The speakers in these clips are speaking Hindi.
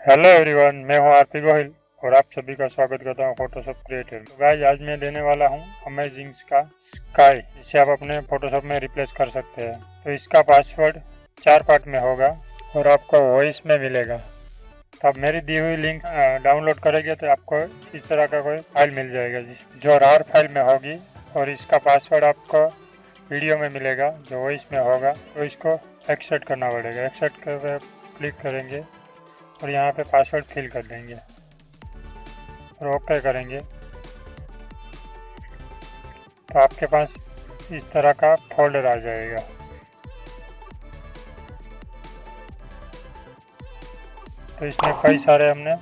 हेलो एवरीवन, मैं हूं आरपी गोहिल और आप सभी का स्वागत करता हूं फोटोशॉप क्रिएटर। तो गाइस, आज मैं देने वाला हूं अमेजिंग का स्काई। इसे आप अपने फोटोशॉप में रिप्लेस कर सकते हैं। तो इसका पासवर्ड 4 पार्ट में होगा और आपको वॉइस में मिलेगा। तो आप मेरी दी हुई लिंक डाउनलोड करेंगे तो आपको इस तरह का कोई फाइल मिल जाएगा जो रार फाइल में होगी, और इसका पासवर्ड आपको वीडियो में मिलेगा जो वॉइस में होगा। तो इसको एक्सेप्ट करना पड़ेगा। एक्सेप्ट कर क्लिक करेंगे और यहाँ पे पासवर्ड फिल कर देंगे और ओके करेंगे तो आपके पास इस तरह का फोल्डर आ जाएगा। तो इसमें कई सारे हमने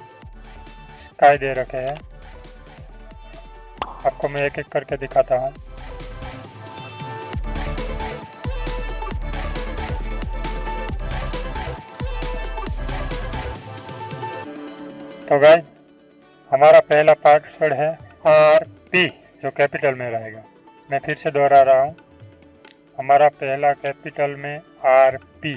स्काई दे रखे हैं। आपको मैं एक एक करके दिखाता हूँ। तो गाइस, हमारा पहला पासवर्ड है RP, जो कैपिटल में रहेगा। मैं फिर से दोहरा रहा हूँ, हमारा पहला कैपिटल में RP।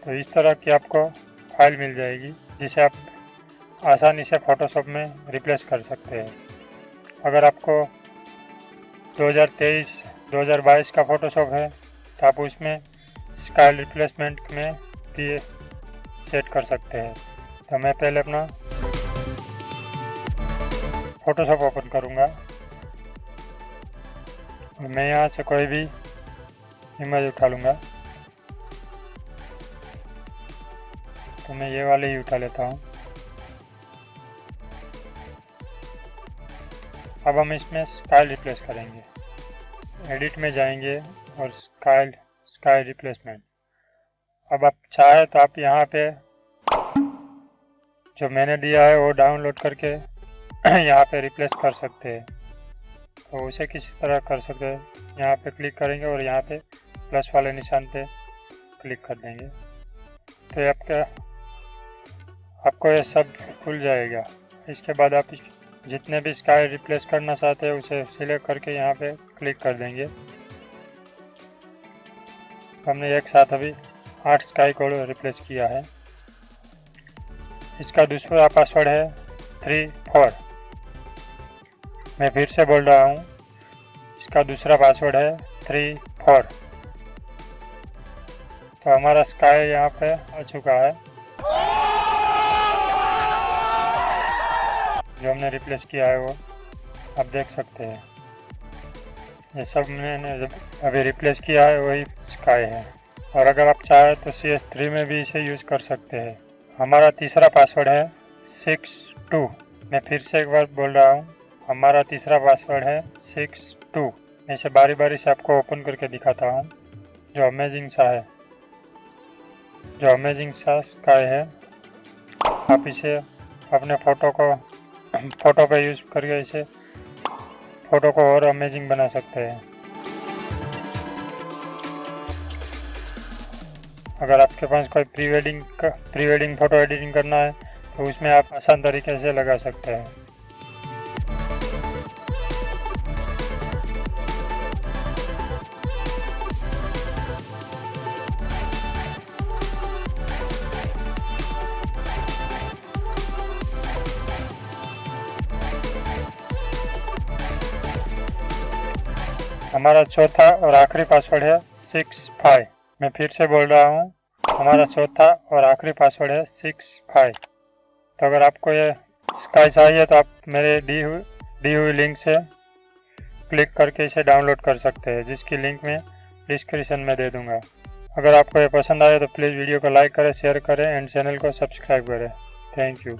तो इस तरह की आपको फाइल मिल जाएगी जिसे आप आसानी से फोटोशॉप में रिप्लेस कर सकते हैं। अगर आपको 2023-2022 का फोटोशॉप है तो आप उसमें स्काई रिप्लेसमेंट में भी सेट कर सकते हैं। तो मैं पहले अपना फोटोशॉप ओपन करूंगा और मैं यहाँ से कोई भी इमेज उठा लूँगा। तो मैं ये वाले ही उठा लेता हूँ। अब हम इसमें स्काई रिप्लेस करेंगे। एडिट में जाएंगे और स्काई रिप्लेसमेंट। अब आप चाहे तो आप यहाँ पे जो मैंने दिया है वो डाउनलोड करके यहाँ पे रिप्लेस कर सकते हैं। तो उसे किसी तरह कर सकते हैं। यहाँ पे क्लिक करेंगे और यहाँ पे प्लस वाले निशान पे क्लिक कर देंगे तो आपको ये सब खुल जाएगा। इसके बाद आप जितने भी स्काई रिप्लेस करना चाहते हैं उसे सिलेक्ट करके यहाँ पे क्लिक कर देंगे। हमने एक साथ अभी 8 स्काई को रिप्लेस किया है। इसका दूसरा पासवर्ड है 34। मैं फिर से बोल रहा हूँ, इसका दूसरा पासवर्ड है 34। तो हमारा स्काई यहाँ पे आ चुका है जो हमने रिप्लेस किया है, वो आप देख सकते हैं। ये सब मैंने अभी रिप्लेस किया है वही स्काई है। और अगर आप चाहें तो CS3 में भी इसे यूज़ कर सकते हैं। हमारा तीसरा पासवर्ड है 62। मैं फिर से एक बार बोल रहा हूँ, हमारा तीसरा पासवर्ड है 62। मैं इसे बारी बारी से आपको ओपन करके दिखाता हूँ। जो अमेजिंग सा स्काई है, आप इसे अपने फ़ोटो पे यूज़ करके इसे फ़ोटो को और अमेजिंग बना सकते हैं। अगर आपके पास कोई प्री वेडिंग फ़ोटो एडिटिंग करना है तो उसमें आप आसान तरीके से लगा सकते हैं। हमारा चौथा और आखिरी पासवर्ड है 65। मैं फिर से बोल रहा हूँ, हमारा चौथा और आखिरी पासवर्ड है 65। तो अगर आपको ये स्काई चाहिए तो आप मेरे दी हुई लिंक से क्लिक करके इसे डाउनलोड कर सकते हैं, जिसकी लिंक मैं डिस्क्रिप्शन में दे दूँगा। अगर आपको ये पसंद आए तो प्लीज़ वीडियो को लाइक करें, शेयर करें एंड चैनल को सब्सक्राइब करें। Thank you.